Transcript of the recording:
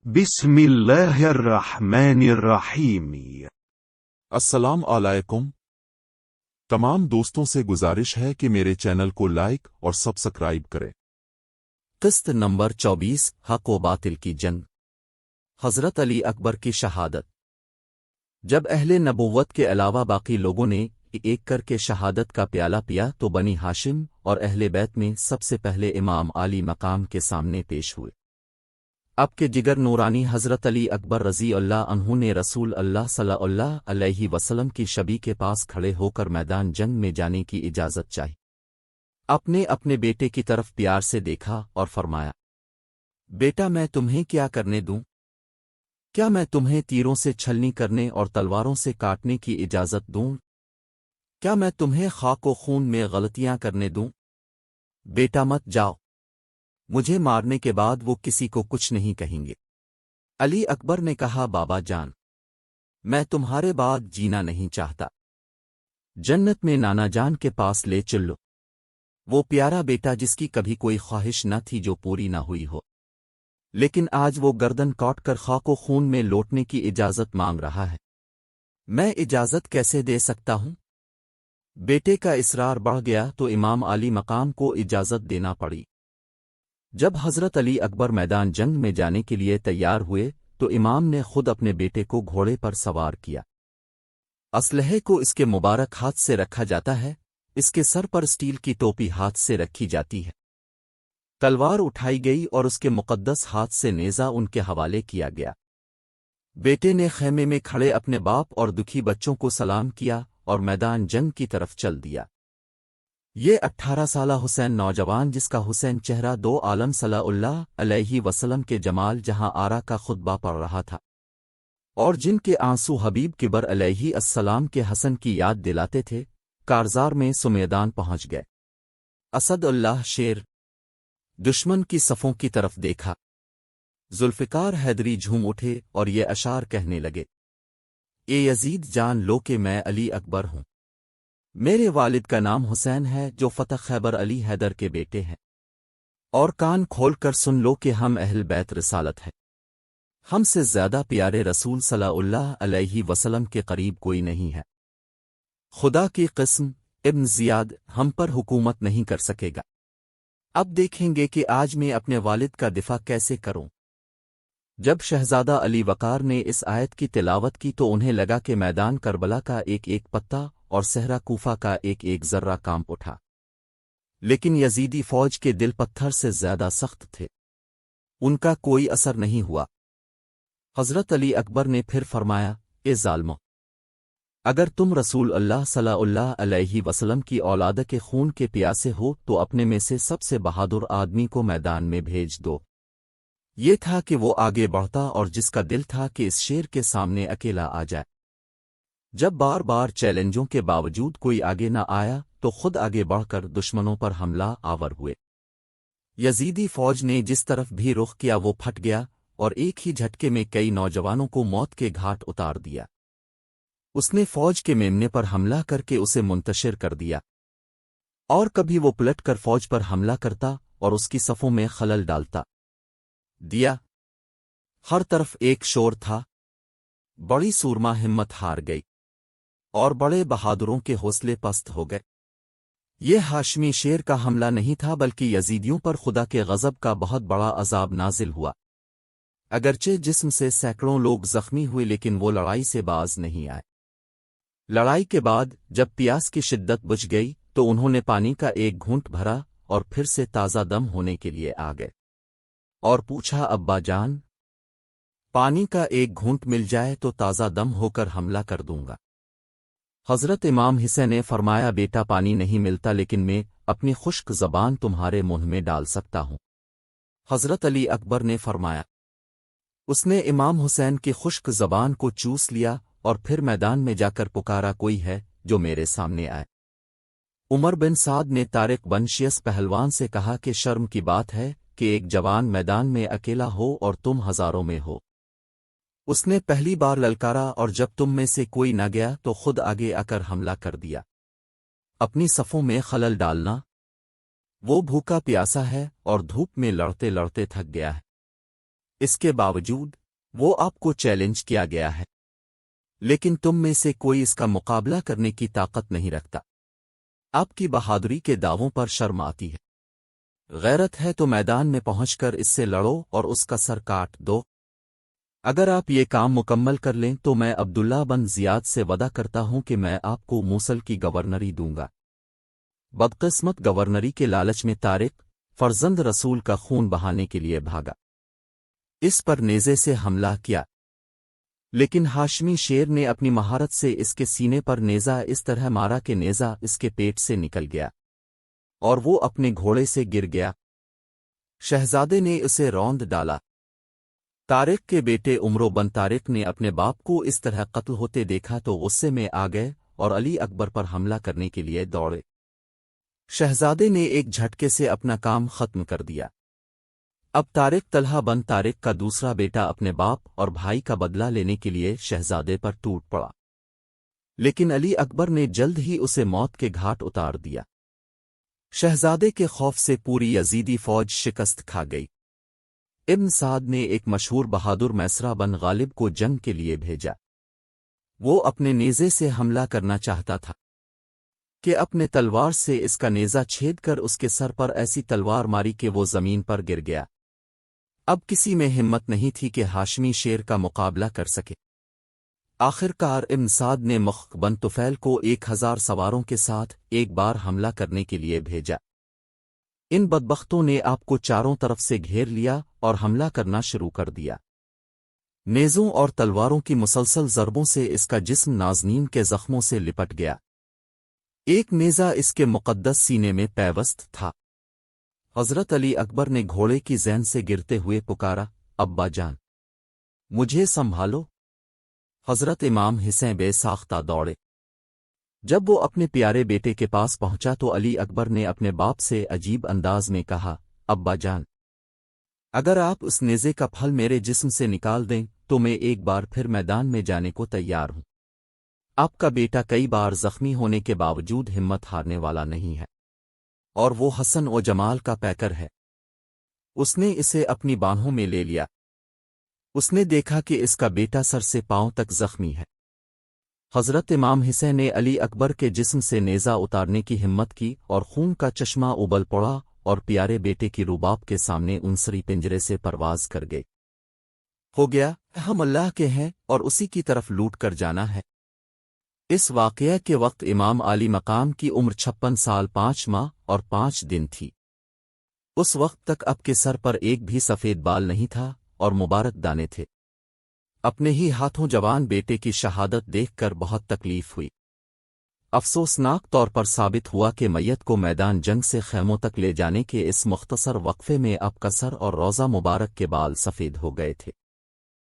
بسم الله الرحمن الرحیم۔ السلام علیکم۔ تمام دوستوں سے گزارش ہے کہ میرے چینل کو لائک اور سبسکرائب کریں۔ قسط نمبر 24 حق و باطل کی جنگ۔ حضرت علی اکبر کی شہادت۔ جب اہل نبوت کے علاوہ باقی لوگوں نے ایک کر کے شہادت کا پیالہ پیا تو بنی ہاشم اور اہل بیت میں سب سے پہلے امام علی مقام کے سامنے پیش ہوئے۔ اب کے جگر نورانی حضرت علی اکبر رضی اللہ عنہ نے رسول اللہ صلی اللہ علیہ وسلم کی شبی کے پاس کھڑے ہو کر میدان جنگ میں جانے کی اجازت چاہی۔ اپنے بیٹے کی طرف پیار سے دیکھا اور فرمایا، بیٹا میں تمہیں کیا کرنے دوں؟ کیا میں تمہیں تیروں سے چھلنی کرنے اور تلواروں سے کاٹنے کی اجازت دوں؟ کیا میں تمہیں خاک و خون میں غلطیاں کرنے دوں؟ بیٹا مت جاؤ، مجھے مارنے کے بعد وہ کسی کو کچھ نہیں کہیں گے۔ علی اکبر نے کہا، بابا جان، میں تمہارے بعد جینا نہیں چاہتا، جنت میں نانا جان کے پاس لے چلو۔ وہ پیارا بیٹا جس کی کبھی کوئی خواہش نہ تھی جو پوری نہ ہوئی ہو، لیکن آج وہ گردن کاٹ کر خاک و خون میں لوٹنے کی اجازت مانگ رہا ہے۔ میں اجازت کیسے دے سکتا ہوں؟ بیٹے کا اصرار بڑھ گیا تو امام علی مقام کو اجازت دینا پڑی۔ جب حضرت علی اکبر میدان جنگ میں جانے کے لیے تیار ہوئے تو امام نے خود اپنے بیٹے کو گھوڑے پر سوار کیا۔ اسلحے کو اس کے مبارک ہاتھ سے رکھا جاتا ہے، اس کے سر پر اسٹیل کی ٹوپی ہاتھ سے رکھی جاتی ہے۔ تلوار اٹھائی گئی اور اس کے مقدس ہاتھ سے نیزہ ان کے حوالے کیا گیا۔ بیٹے نے خیمے میں کھڑے اپنے باپ اور دکھی بچوں کو سلام کیا اور میدان جنگ کی طرف چل دیا۔ یہ 18 سالہ حسین نوجوان جس کا حسین چہرہ دو عالم صلی اللہ علیہ وسلم کے جمال جہاں آرا کا خطبہ پڑھ رہا تھا، اور جن کے آنسو حبیب کبر علیہ السلام کے حسن کی یاد دلاتے تھے، کارزار میں سمیدان پہنچ گئے۔ اسد اللہ شیر دشمن کی صفوں کی طرف دیکھا۔ ذوالفقار حیدری جھوم اٹھے اور یہ اشعار کہنے لگے، اے یزید جان لو کہ میں علی اکبر ہوں، میرے والد کا نام حسین ہے جو فتح خیبر علی حیدر کے بیٹے ہیں، اور کان کھول کر سن لو کہ ہم اہل بیت رسالت ہے، ہم سے زیادہ پیارے رسول صلی اللہ علیہ وسلم کے قریب کوئی نہیں ہے۔ خدا کی قسم ابن زیاد ہم پر حکومت نہیں کر سکے گا۔ اب دیکھیں گے کہ آج میں اپنے والد کا دفاع کیسے کروں۔ جب شہزادہ علی وقار نے اس آیت کی تلاوت کی تو انہیں لگا کہ میدان کربلا کا ایک ایک پتا اور صحرا کوفہ کا ایک ایک ذرہ کانپ اٹھا، لیکن یزیدی فوج کے دل پتھر سے زیادہ سخت تھے، ان کا کوئی اثر نہیں ہوا۔ حضرت علی اکبر نے پھر فرمایا، اے ظالمو، اگر تم رسول اللہ صلی اللہ علیہ وسلم کی اولاد کے خون کے پیاسے ہو تو اپنے میں سے سب سے بہادر آدمی کو میدان میں بھیج دو۔ یہ تھا کہ وہ آگے بڑھتا اور جس کا دل تھا کہ اس شیر کے سامنے اکیلا آ جائے۔ جب بار بار چیلنجوں کے باوجود کوئی آگے نہ آیا تو خود آگے بڑھ کر دشمنوں پر حملہ آور ہوئے۔ یزیدی فوج نے جس طرف بھی رخ کیا وہ پھٹ گیا اور ایک ہی جھٹکے میں کئی نوجوانوں کو موت کے گھاٹ اتار دیا۔ اس نے فوج کے میمنے پر حملہ کر کے اسے منتشر کر دیا، اور کبھی وہ پلٹ کر فوج پر حملہ کرتا اور اس کی صفوں میں خلل ڈالتا دیا۔ ہر طرف ایک شور تھا، بڑی سورما ہمت ہار گئی اور بڑے بہادروں کے حوصلے پست ہو گئے۔ یہ ہاشمی شیر کا حملہ نہیں تھا بلکہ یزیدیوں پر خدا کے غضب کا بہت بڑا عذاب نازل ہوا۔ اگرچہ جسم سے سینکڑوں لوگ زخمی ہوئے لیکن وہ لڑائی سے باز نہیں آئے۔ لڑائی کے بعد جب پیاس کی شدت بجھ گئی تو انہوں نے پانی کا ایک گھونٹ بھرا اور پھر سے تازہ دم ہونے کے لیے آ گئے اور پوچھا، ابا جان، پانی کا ایک گھونٹ مل جائے تو تازہ دم ہو کر حملہ کر دوں گا۔ حضرت امام حسین نے فرمایا، بیٹا پانی نہیں ملتا لیکن میں اپنی خشک زبان تمہارے منہ میں ڈال سکتا ہوں۔ حضرت علی اکبر نے فرمایا۔ اس نے امام حسین کی خشک زبان کو چوس لیا اور پھر میدان میں جا کر پکارا، کوئی ہے جو میرے سامنے آئے۔ عمر بن سعد نے طارق بن شیس پہلوان سے کہا کہ شرم کی بات ہے کہ ایک جوان میدان میں اکیلا ہو اور تم ہزاروں میں ہو۔ اس نے پہلی بار للکارا اور جب تم میں سے کوئی نہ گیا تو خود آگے آ کر حملہ کر دیا۔ اپنی صفوں میں خلل ڈالنا، وہ بھوکا پیاسا ہے اور دھوپ میں لڑتے لڑتے تھک گیا ہے۔ اس کے باوجود وہ آپ کو چیلنج کیا گیا ہے، لیکن تم میں سے کوئی اس کا مقابلہ کرنے کی طاقت نہیں رکھتا۔ آپ کی بہادری کے دعووں پر شرم آتی ہے۔ غیرت ہے تو میدان میں پہنچ کر اس سے لڑو اور اس کا سر کاٹ دو۔ اگر آپ یہ کام مکمل کر لیں تو میں عبداللہ بن زیاد سے وعدہ کرتا ہوں کہ میں آپ کو موصل کی گورنری دوں گا۔ بدقسمت گورنری کے لالچ میں طارق فرزند رسول کا خون بہانے کے لیے بھاگا، اس پر نیزے سے حملہ کیا، لیکن ہاشمی شیر نے اپنی مہارت سے اس کے سینے پر نیزہ اس طرح مارا کہ نیزہ اس کے پیٹ سے نکل گیا اور وہ اپنے گھوڑے سے گر گیا۔ شہزادے نے اسے روند ڈالا۔ طارق کے بیٹے عمرو بن طارق نے اپنے باپ کو اس طرح قتل ہوتے دیکھا تو غصے میں آ گئے اور علی اکبر پر حملہ کرنے کے لیے دوڑے۔ شہزادے نے ایک جھٹکے سے اپنا کام ختم کر دیا۔ اب طارق طلحہ بن طارق کا دوسرا بیٹا اپنے باپ اور بھائی کا بدلہ لینے کے لیے شہزادے پر ٹوٹ پڑا، لیکن علی اکبر نے جلد ہی اسے موت کے گھاٹ اتار دیا۔ شہزادے کے خوف سے پوری یزیدی فوج شکست کھا گئی۔ ابن سعد نے ایک مشہور بہادر میسرہ بن غالب کو جنگ کے لیے بھیجا۔ وہ اپنے نیزے سے حملہ کرنا چاہتا تھا کہ اپنے تلوار سے اس کا نیزہ چھید کر اس کے سر پر ایسی تلوار ماری کہ وہ زمین پر گر گیا۔ اب کسی میں ہمت نہیں تھی کہ ہاشمی شیر کا مقابلہ کر سکے۔ آخر کار ابن سعد نے مخ بن طفیل کو 1000 سواروں کے ساتھ ایک بار حملہ کرنے کے لیے بھیجا۔ ان بدبختوں نے آپ کو چاروں طرف سے گھیر لیا اور حملہ کرنا شروع کر دیا۔ نیزوں اور تلواروں کی مسلسل ضربوں سے اس کا جسم نازنین کے زخموں سے لپٹ گیا۔ ایک نیزہ اس کے مقدس سینے میں پیوست تھا۔ حضرت علی اکبر نے گھوڑے کی زین سے گرتے ہوئے پکارا، ابا جان، مجھے سنبھالو۔ حضرت امام حسین بے ساختہ دوڑے۔ جب وہ اپنے پیارے بیٹے کے پاس پہنچا تو علی اکبر نے اپنے باپ سے عجیب انداز میں کہا، ابا جان، اگر آپ اس نیزے کا پھل میرے جسم سے نکال دیں تو میں ایک بار پھر میدان میں جانے کو تیار ہوں۔ آپ کا بیٹا کئی بار زخمی ہونے کے باوجود ہمت ہارنے والا نہیں ہے، اور وہ حسن و جمال کا پیکر ہے۔ اس نے اسے اپنی باہوں میں لے لیا۔ اس نے دیکھا کہ اس کا بیٹا سر سے پاؤں تک زخمی ہے۔ حضرت امام حسین نے علی اکبر کے جسم سے نیزہ اتارنے کی ہمت کی اور خون کا چشمہ ابل پڑا اور پیارے بیٹے کی رباب کے سامنے انصری پنجرے سے پرواز کر گئے۔ ہو گیا، ہم اللہ کے ہیں اور اسی کی طرف لوٹ کر جانا ہے۔ اس واقعہ کے وقت امام عالی مقام کی عمر 56 سال 5 ماہ اور 5 دن تھی۔ اس وقت تک اب کے سر پر ایک بھی سفید بال نہیں تھا اور مبارک دانے تھے۔ اپنے ہی ہاتھوں جوان بیٹے کی شہادت دیکھ کر بہت تکلیف ہوئی۔ افسوسناک طور پر ثابت ہوا کہ میت کو میدان جنگ سے خیموں تک لے جانے کے اس مختصر وقفے میں اب کا سر اور روزہ مبارک کے بال سفید ہو گئے تھے۔